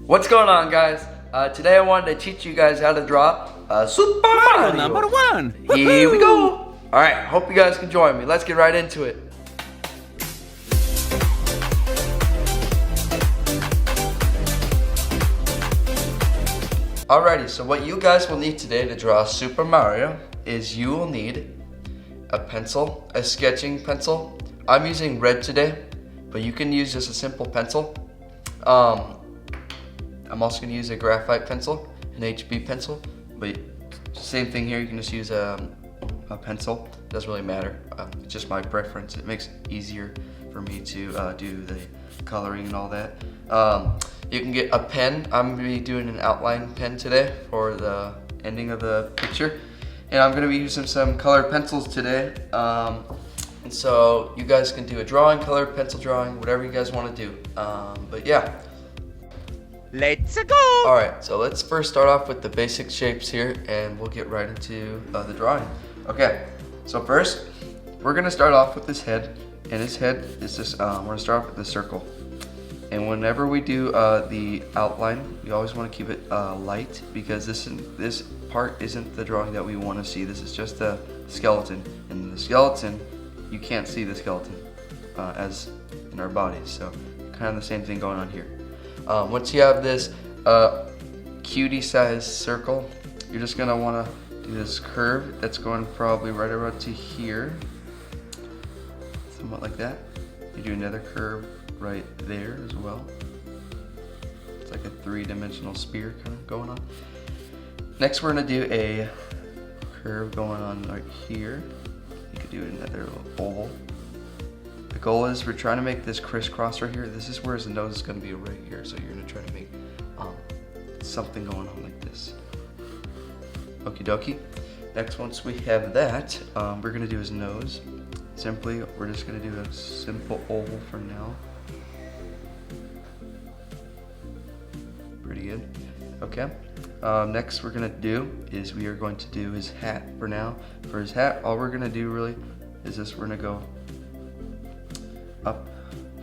What's going on, guys? Today I wanted to teach you guys how to draw Super Mario. Number one. Here we go. All right, hope you guys can join me. Let's get right into it. Alrighty, so what you guys will need today to draw Super Mario is you will need a pencil, a sketching pencil. I'm using red today, but you can use just a simple pencil. I'm also going to use a graphite pencil, an HB pencil, but same thing here, you can just use a pencil. It doesn't really matter, it's just my preference. It makes it easier for me to do the coloring and all that. You can get a pen. I'm going to be doing an outline pen today for the ending of the picture. And I'm going to be using some colored pencils today. And so you guys can do a drawing, color, pencil drawing, whatever you guys want to do. But yeah. Let's go. All right, so let's first start off with the basic shapes here and we'll get right into the drawing. Okay, so first we're going to start off with his head. And his head is just, we're going to start off with the circle. And whenever we do the outline, we always want to keep it light because this part isn't the drawing that we want to see. This is just the skeleton. And the skeleton, you can't see the skeleton as in our bodies. So kind of the same thing going on here. Once you have this cutie size circle, you're just going to want to do this curve that's going probably right around to here. Somewhat like that. You do another curve right there as well. It's like a three-dimensional spear kind of going on. Next we're going to do a curve going on right here. You could do another little oval. The goal is we're trying to make this crisscross right here. This is where his nose is going to be right here. So you're going to try to make something going on like this. Okie dokie. Next, once we have that, we're going to do his nose. Simply, we're just going to do a simple oval for now. Pretty good. Okay. Next we're going to do is we are going to do his hat for now. For his hat, all we're going to do really is this. We're going to go up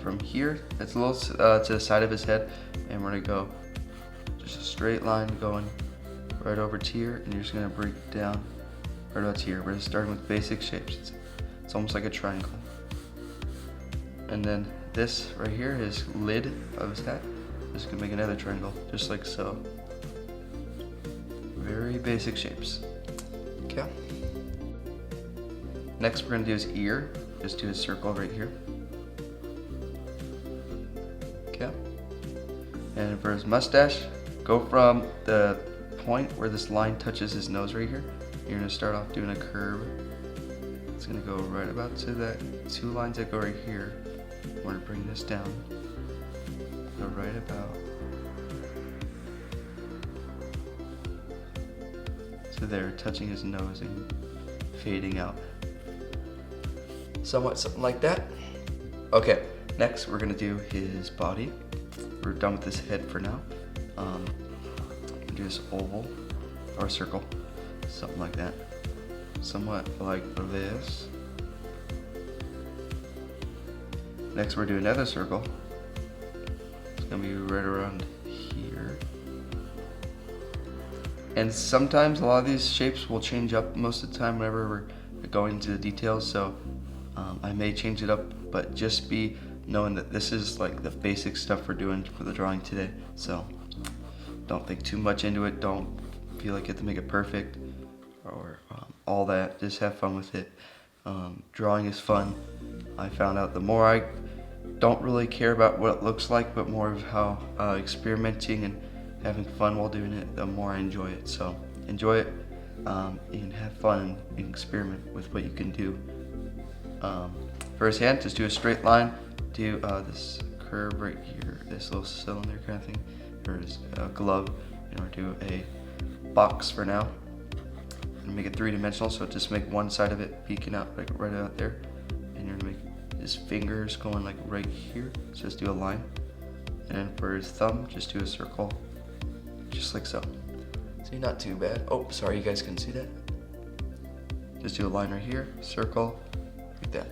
from here. It's a little to the side of his head. And we're going to go just a straight line going right over to here. And you're just going to break down right about here. We're just starting with basic shapes. It's almost like a triangle. And then this right here, his lid of his hat, just gonna make another triangle, just like so. Very basic shapes. Okay. Next we're gonna do his ear. Just do a circle right here. Okay. And for his mustache, go from the point where this line touches his nose right here. You're gonna start off doing a curve. It's gonna go right about to that two lines that go right here. We're gonna bring this down. Go right about to there, touching his nose and fading out. Somewhat something like that. Okay, next we're gonna do his body. We're done with his head for now. Do this oval or circle, something like that. Somewhat like this. Next we're doing another circle. It's gonna be right around here. And sometimes a lot of these shapes will change up most of the time whenever we're going into the details, so I may change it up, but just be knowing that this is like the basic stuff we're doing for the drawing today. So don't think too much into it, don't feel like you have to make it perfect or all that. Just have fun with it. Drawing is fun. I found out the more I don't really care about what it looks like, but more of how experimenting and having fun while doing it, the more I enjoy it. So enjoy it and have fun and experiment with what you can do. For his hand, just do a straight line. Do this curve right here, this little cylinder kind of thing. For his glove, or do a box for now. And make it three-dimensional, so just make one side of it peeking out like right out there, and you're gonna make his fingers going like right here. So just do a line, and then for his thumb, just do a circle, just like so. See, not too bad. Oh, sorry, you guys couldn't see that. Just do a line right here, circle, like that.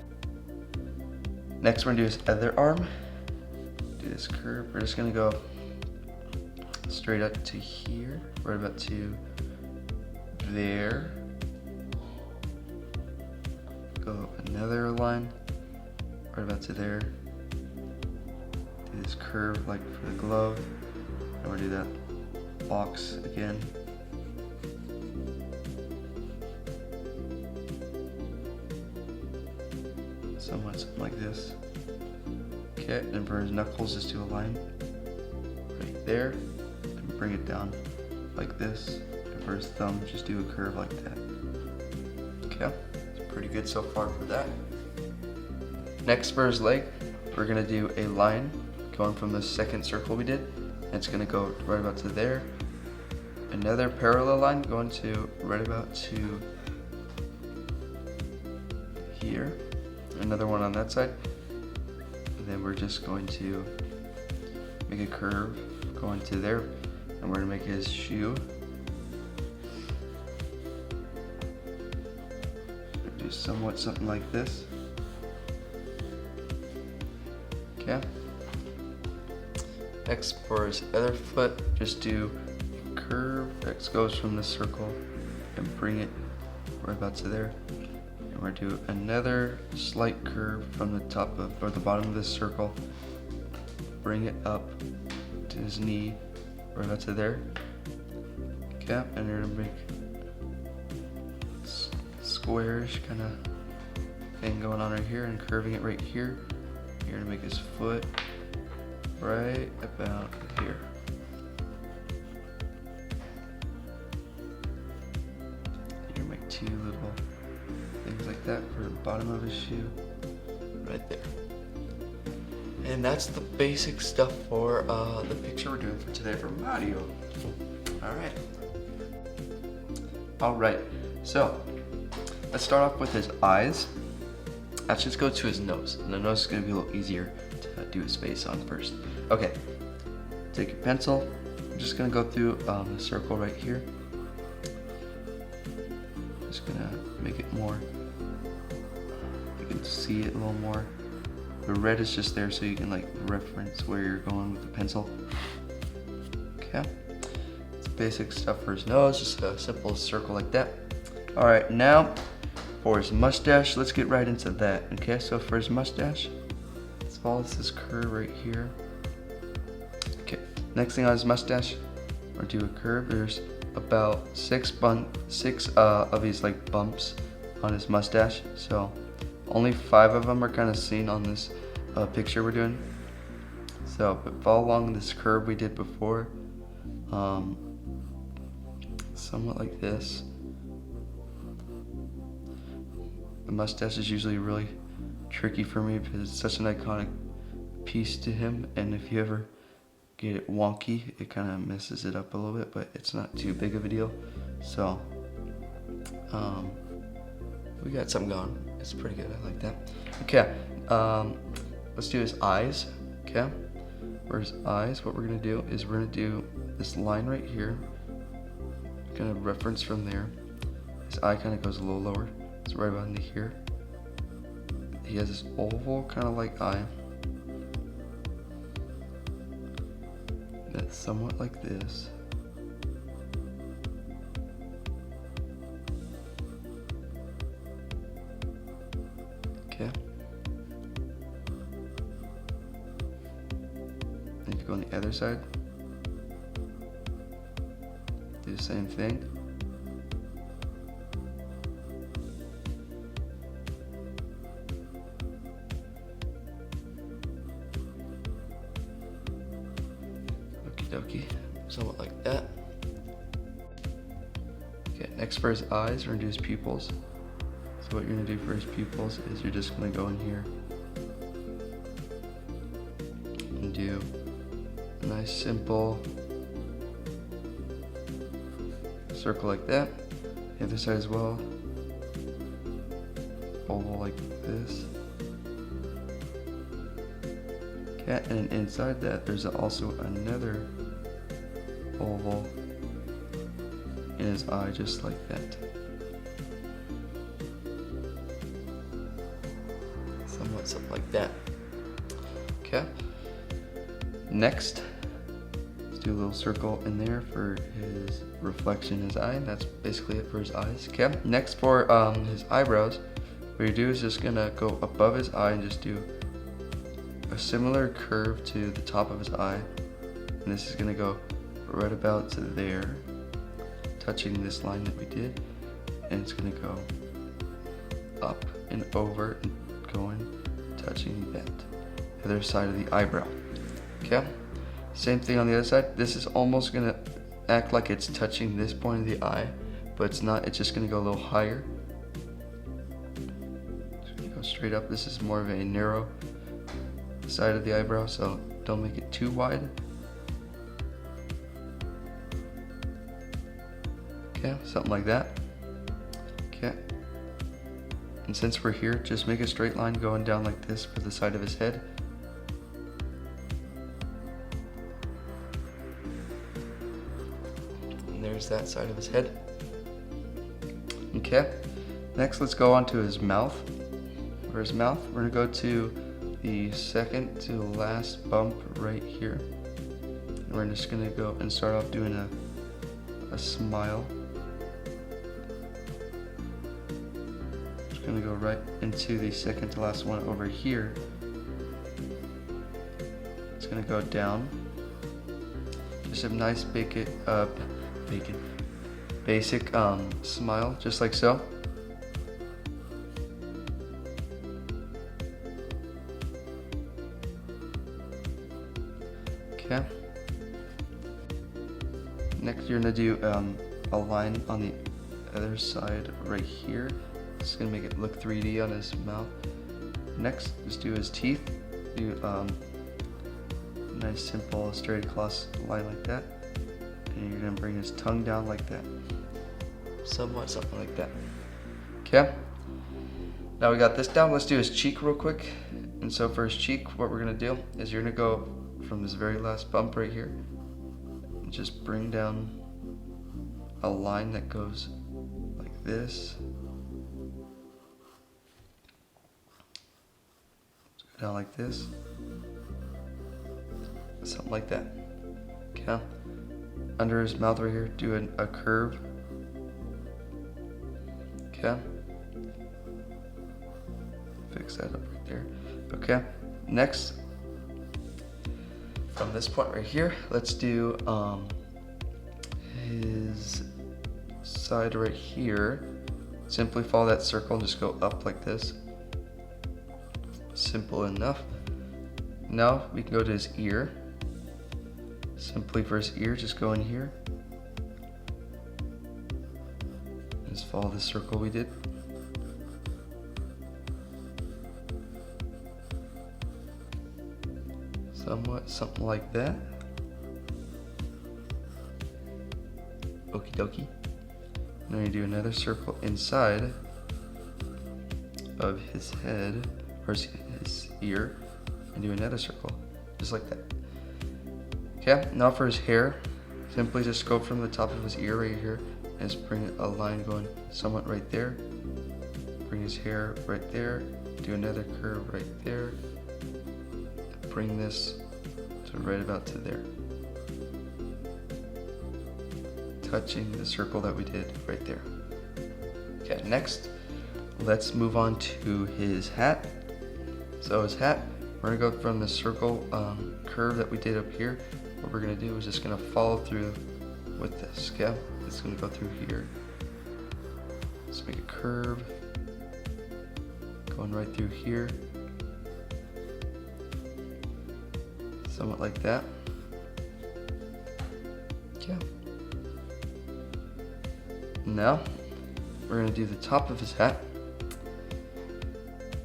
Next, we're gonna do his other arm. Do this curve. We're just gonna go straight up to here, right about to there. Go another line, right about to there. Do this curve like for the glove, and we'll do that box again. Somewhat something like this. Okay, and for his knuckles, just do a line right there, and bring it down like this. And for his thumb, just do a curve like that. Okay, it's pretty good so far for that. Next for his leg, we're gonna do a line going from the second circle we did, and it's gonna go right about to there. Another parallel line going to right about to here. Another one on that side. And then we're just going to make a curve going to there, and we're gonna make his shoe. Do somewhat something like this. Okay. Next for his other foot, just do a curve that goes from the circle and bring it right about to there. And we're gonna do another slight curve from the top of, or the bottom of this circle. Bring it up to his knee, right about to there. Okay, and you're gonna make squarish kind of thing going on right here and curving it right here. You're gonna make his foot right about here. You're gonna make two little things like that for the bottom of his shoe, right there. And that's the basic stuff for the picture we're doing for today for Mario. Alright, so let's start off with his eyes. Let's just go to his nose, and the nose is going to be a little easier to do his face on first. Okay, take your pencil. I'm just going to go through the circle right here. Just going to make it more, you can see it a little more. The red is just there so you can like reference where you're going with the pencil. Okay, it's basic stuff for his nose, just a simple circle like that. Alright, now for his mustache, let's get right into that. Okay, so for his mustache, let's follow this curve right here. Okay, next thing on his mustache, we're gonna do a curve. There's about six of these like bumps on his mustache. So only 5 of them are kind of seen on this picture we're doing. So but follow along this curve we did before, somewhat like this. The mustache is usually really tricky for me because it's such an iconic piece to him, and if you ever get it wonky, it kind of messes it up a little bit, but it's not too big of a deal. So we got something going. It's pretty good, I like that. Okay, let's do his eyes. Okay, for his eyes, what we're gonna do is we're gonna do this line right here, kind of reference from there. His eye kind of goes a little lower. It's right about into here. He has this oval kind of like eye that's somewhat like this. Okay. And you go on the other side. Do the same thing. Okie, somewhat like that. Okay, next for his eyes, we're gonna do his pupils. So what you're gonna do for his pupils is you're just gonna go in here and do a nice simple circle like that. The other side as well. Oval like this. Okay, and inside that there's also another oval in his eye, just like that. Something like that. Okay. Next, let's do a little circle in there for his reflection in his eye, and that's basically it for his eyes. Okay, next for his eyebrows, what you do is just gonna go above his eye and just do a similar curve to the top of his eye, and this is gonna go right about to there, touching this line that we did, and it's gonna go up and over and going, touching that other side of the eyebrow. Okay, same thing on the other side. This is almost gonna act like it's touching this point of the eye, but it's not. It's just gonna go a little higher. It's gonna go straight up. This is more of a narrow side of the eyebrow, so don't make it too wide. Okay, something like that. Okay, and since we're here, just make a straight line going down like this for the side of his head. And there's that side of his head. Okay, next let's go on to his mouth. For his mouth, we're gonna go to the second to last bump right here. And we're just gonna go and start off doing a smile. Just gonna go right into the second to last one over here. It's gonna go down. Just a nice basic smile, just like so. Okay. Next, you're gonna do a line on the other side right here. It's gonna make it look 3D on his mouth. Next, just do his teeth. Do nice, simple, straight across line like that. And you're gonna bring his tongue down like that. Somewhat, something like that. Okay. Now we got this down. Let's do his cheek real quick. And so for his cheek, what we're gonna do is you're gonna go from this very last bump right here, and just bring down a line that goes like this. Go down like this. Something like that. Okay. Under his mouth right here, do a curve. Okay. Fix that up right there. Okay. Next, from this point right here, let's do his side right here. Simply follow that circle and just go up like this. Simple enough. Now we can go to his ear. Simply for his ear, just go in here. Just follow the circle we did. Somewhat, something like that. Okie dokie. Now you do another circle inside of his head, or his ear, and do another circle, just like that. Okay, now for his hair, simply just go from the top of his ear right here, and just bring a line going somewhat right there. Bring his hair right there, do another curve right there. Bring this to right about to there, touching the circle that we did right there. Okay, next let's move on to his hat. So his hat, we're gonna go from the circle curve that we did up here. What we're gonna do is just gonna follow through with this. Okay, it's gonna go through here. Let's make a curve going right through here. Somewhat like that. Okay. Now, we're going to do the top of his hat.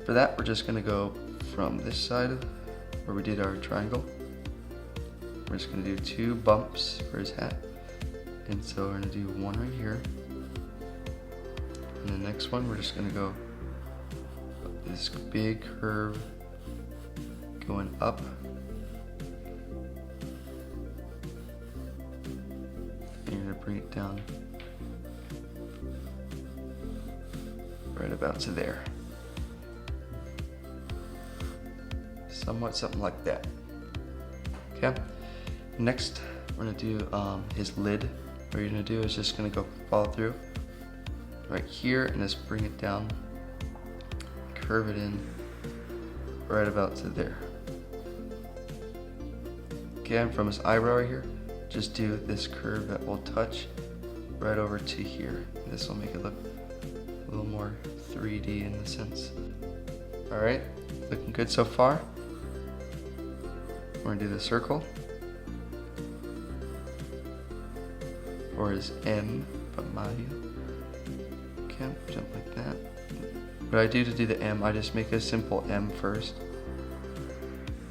For that, we're just going to go from this side where we did our triangle. We're just going to do 2 bumps for his hat. And so we're going to do one right here. And the next one, we're just going to go this big curve going up. And you're going to bring it down right about to there. Somewhat something like that. Okay. Next, we're gonna do his lid. What you're gonna do is just gonna go follow through right here and just bring it down, curve it in right about to there. Again, from his eyebrow right here, just do this curve that will touch right over to here. This will make it look a little more 3D in the sense. All right, looking good so far. We're gonna do the circle for his M from Mario. Okay, jump like that. What I do to do the M, I just make a simple M first.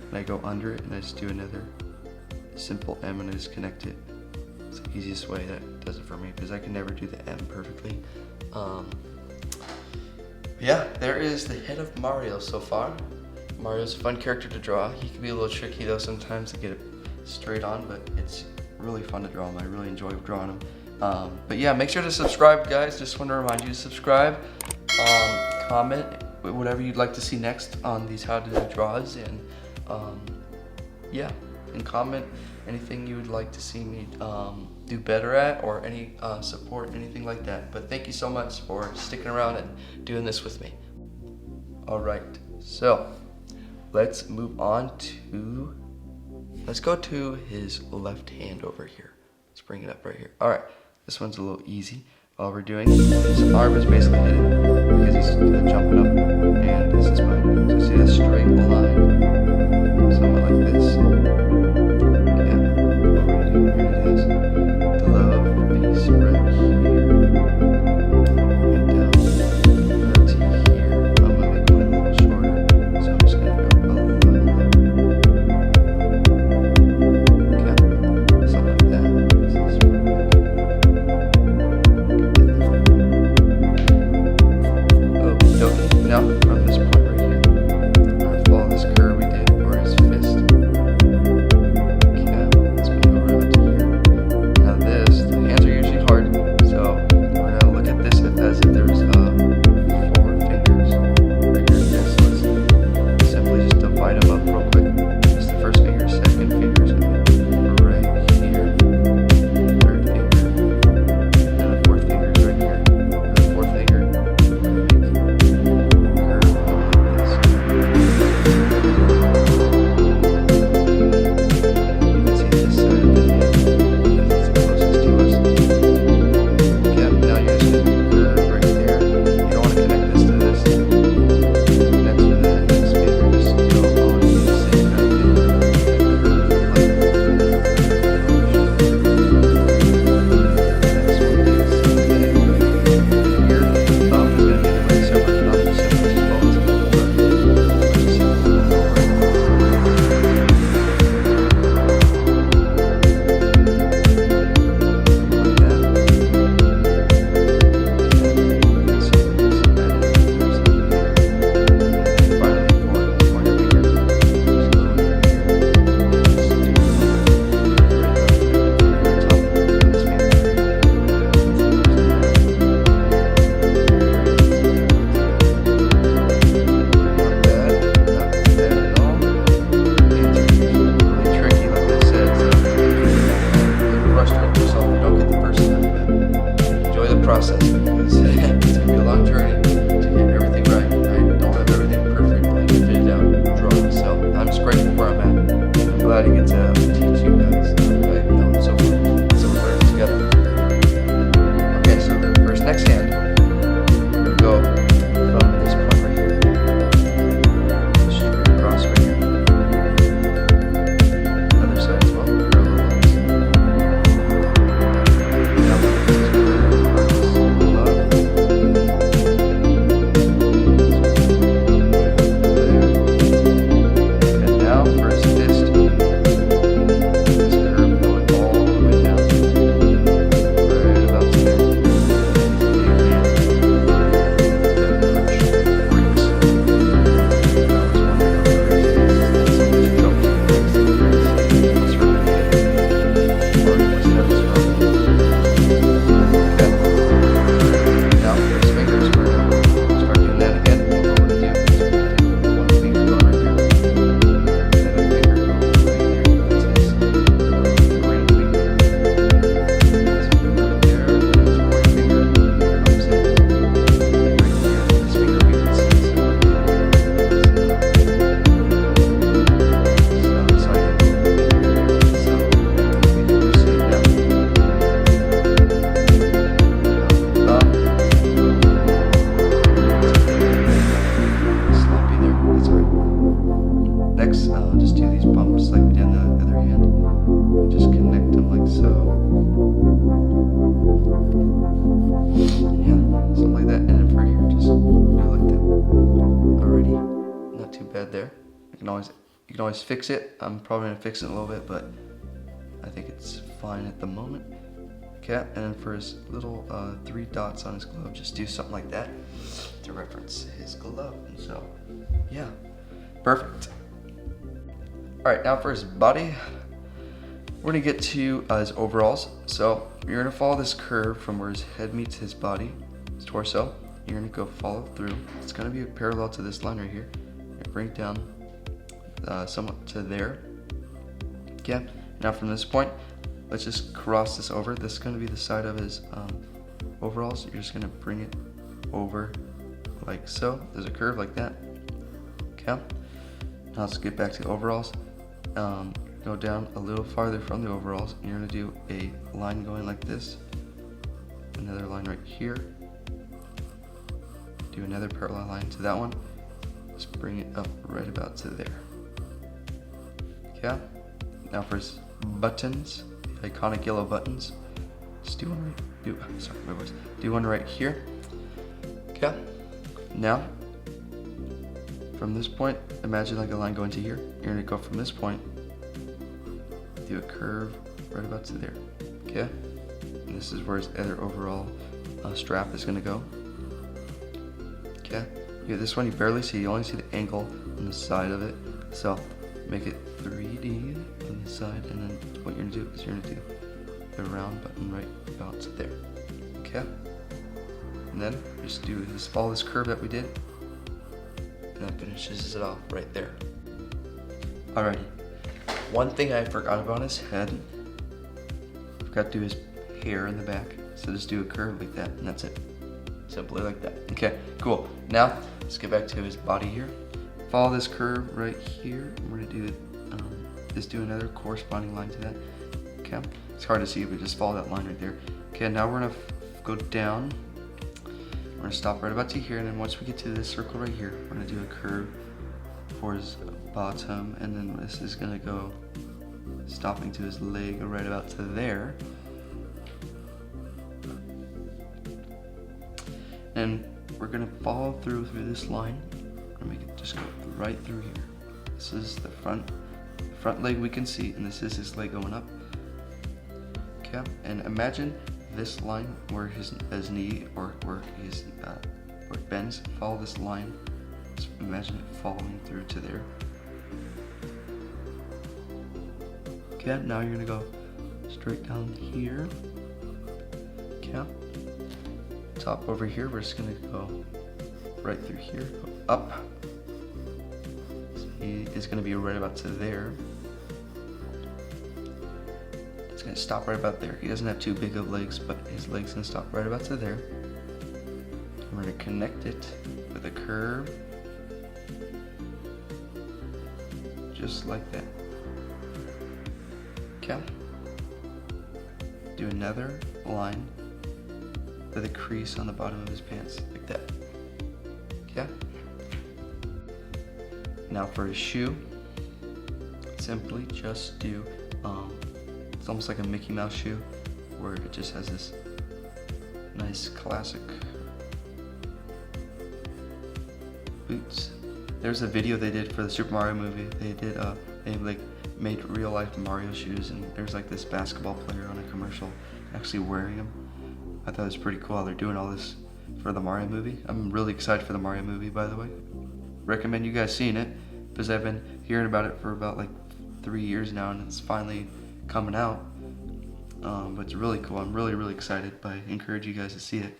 And I go under it and I just do another simple M and I just connect it. It's the easiest way that does it for me because I can never do the M perfectly. Yeah, there is the head of Mario so far. Mario's a fun character to draw. He can be a little tricky though sometimes to get it straight on, but it's really fun to draw him. I really enjoy drawing him. But yeah, make sure to subscribe, guys. Just want to remind you to subscribe, comment whatever you'd like to see next on these how to do draws, and yeah, and comment anything you would like to see me do better at, or any support, anything like that. But thank you so much for sticking around and doing this with me. All right, so let's move on to, let's go to his left hand over here. Let's bring it up right here. All right, this one's a little easy. All we're doing, his arm is basically hidden because he's jumping up, and this is mine. So see that straight line, somewhat like this. Yeah, what we're gonna do here is the love piece right here, and down right to here. I'm gonna make one a little shorter, so I'm just gonna go a little okay, something like that. Now, from this point right here, I'm gonna follow this curve we did for his fist. Okay, let's go right to here. Now this, the hands are usually hard, so we're gonna look at this as if there's 4 fingers right here. Okay, so let's simply just divide them up real quick. This is the first finger, second finger is gonna be right here, third finger, and the fourth finger is right here. The fourth finger. Process, because it's gonna be a long journey to get everything right. I don't have everything perfectly figured out drawn, so I'm just grateful where I'm at. I'm glad I get to teach you guys. So we're learning together. Okay, so the first next hand, we're gonna go from this point right here, straight across right here. Other side as well. Parallel lines. Now, this is you can always fix it. I'm probably gonna fix it a little bit, but I think it's fine at the moment. Okay, and then for his little 3 dots on his glove, just do something like that to reference his glove. And so, yeah, perfect. All right, now for his body, we're gonna get to his overalls. So you're gonna follow this curve from where his head meets his body, his torso. You're gonna go follow through. It's gonna be parallel to this line right here. Bring it down somewhat to there. Okay, now from this point, let's just cross this over. This is gonna be the side of his overalls. You're just gonna bring it over like so. There's a curve like that. Okay, now let's get back to the overalls. Go down a little farther from the overalls, and you're gonna do a line going like this. Another line right here. Do another parallel line to that one. Just bring it up right about to there. Okay. Now for his buttons, the iconic yellow buttons. Just do one right. Do one right here. Okay. Now, from this point, imagine like a line going to here. You're gonna go from this point. Do a curve right about to there. Okay. And this is where his other overall strap is gonna go. Okay. Yeah, this one you barely see. You only see the angle on the side of it. So make it 3D on the side, and then what you're gonna do is you're gonna do the round button right about to there. Okay. And then just follow this curve that we did, and that finishes it off right there. Alrighty. One thing I forgot about his head. Forgot to do his hair in the back. So just do a curve like that, and that's it. Simply like that. Okay, cool. Now let's get back to his body here. Follow this curve right here. We're gonna do just do another corresponding line to that. Okay, it's hard to see, but just follow that line right there. Okay, now we're gonna go down. We're gonna stop right about to here, and then once we get to this circle right here, we're gonna do a curve for his bottom, and then this is gonna go stopping to his leg right about to there. And we're gonna follow through this line and make it just go right through here. This is the front leg we can see, and this is his leg going up. Okay, and imagine this line where his knee or where it bends. Follow this line. Just imagine it following through to there. Okay, now you're gonna go straight down here. Okay. Top over here, we're just gonna go right through here, go up. So he is gonna be right about to there. It's gonna stop right about there. He doesn't have too big of legs, but his leg's gonna stop right about to there. And we're gonna connect it with a curve, just like that. Okay. Do another line with a crease on the bottom of his pants, like that. Okay? Now for his shoe, simply just do, it's almost like a Mickey Mouse shoe, where it just has this nice classic boots. There's a video they did for the Super Mario movie. They made real life Mario shoes, and there's like this basketball player on a commercial actually wearing them. I thought it was pretty cool how they're doing all this for the Mario movie. I'm really excited for the Mario movie, by the way. Recommend you guys seeing it, because I've been hearing about it for about like 3 years now, and it's finally coming out. But it's really cool. I'm really excited. I encourage you guys to see it.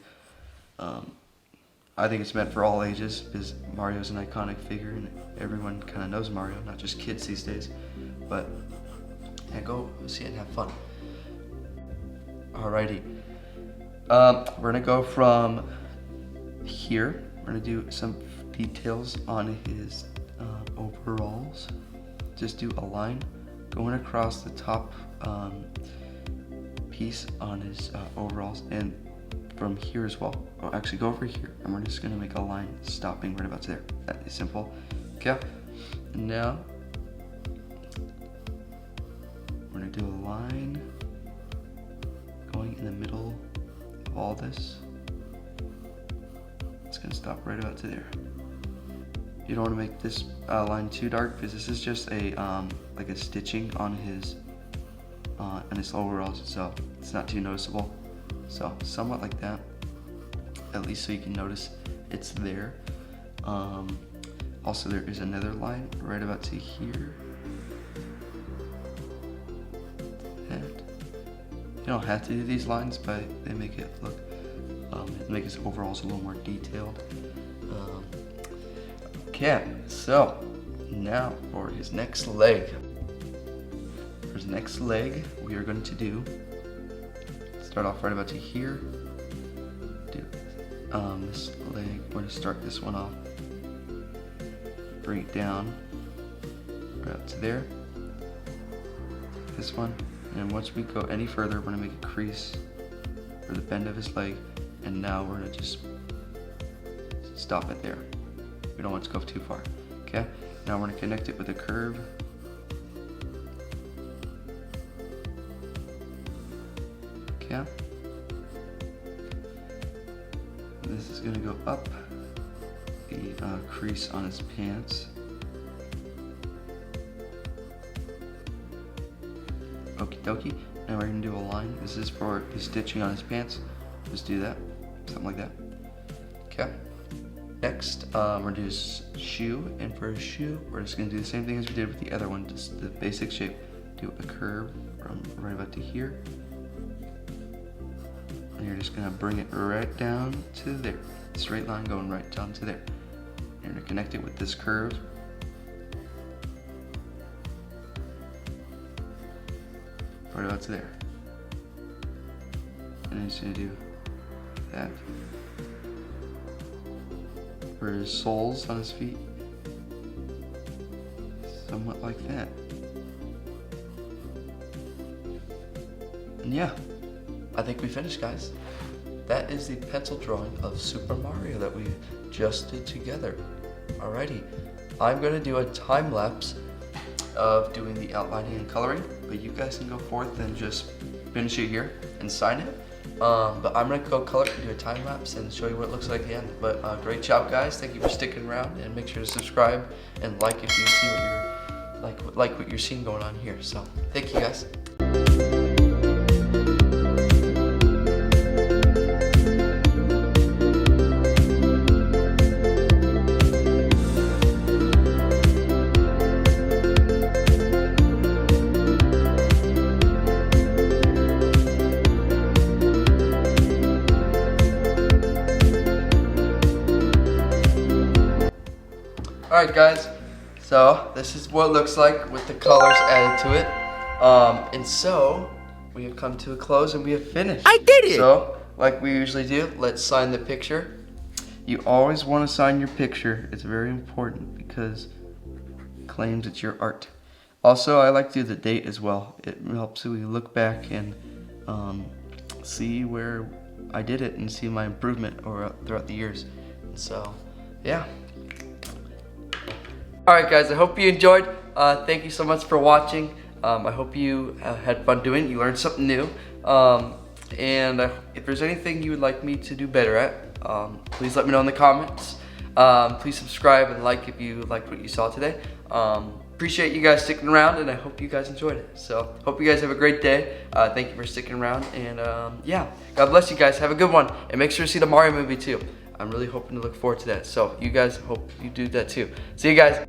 I think it's meant for all ages, because Mario's an iconic figure, and everyone kind of knows Mario, not just kids these days. But yeah, go see it and have fun. Alrighty. We're gonna go from here. We're gonna do some details on his overalls. Just do a line going across the top piece on his overalls, and from here as well. Oh, actually, go over here, and we're just gonna make a line stopping right about there. That is simple. Okay. And now we're gonna do a line going in the middle of all this. It's gonna stop right about to there. You don't want to make this line too dark because this is just a like a stitching on his overalls, so it's not too noticeable. So somewhat like that, at least so you can notice it's there. Also, there is another line right about to here. And you don't have to do these lines, but they make it look, make his overalls a little more detailed. Okay, so now for his next leg. For his next leg, we are going to do, start off right about to here. Do this leg, we're going to start this one off. Bring it down right up to there. This one, and once we go any further, we're going to make a crease for the bend of his leg, and now we're going to just stop it there. We don't want to go too far. Okay, now we're going to connect it with a curve. Okay, this is going to go up the crease on his pants. Okie dokie. Now we're going to do a line. This is for the stitching on his pants. Just do that, something like that. Okay. Next, we're going to do his shoe, and for his shoe, we're just going to do the same thing as we did with the other one, just the basic shape. Do a curve from right about to here, and you're just going to bring it right down to there. Straight line going right down to there. And you're going to connect it with this curve. Right about to there. And he's going to do that. For his soles on his feet, somewhat like that. And yeah, I think we finished, guys. That is the pencil drawing of Super Mario that we just did together. Alrighty, I'm gonna do a time lapse of doing the outlining and coloring, but you guys can go forth and just finish it here and sign it. But I'm gonna go color and do a time lapse and show you what it looks like at the end. But great job, guys! Thank you for sticking around, and make sure to subscribe and like if you see what you're like what you're seeing going on here. So thank you, guys. Alright guys, so this is what it looks like with the colors added to it. And so, we have come to a close and we have finished. I did it! So, like we usually do, let's sign the picture. You always want to sign your picture. It's very important because it claims it's your art. Also, I like to do the date as well. It helps me look back and see where I did it and see my improvement throughout the years. So, yeah. Alright guys, I hope you enjoyed. Thank you so much for watching. I hope you had fun doing it. You learned something new. And if there's anything you would like me to do better at, please let me know in the comments. Please subscribe and like if you liked what you saw today. Appreciate you guys sticking around, and I hope you guys enjoyed it. So, hope you guys have a great day. Thank you for sticking around, and yeah, God bless you guys. Have a good one, and make sure to see the Mario movie too. I'm really hoping to look forward to that. So, you guys, hope you do that too. See you guys.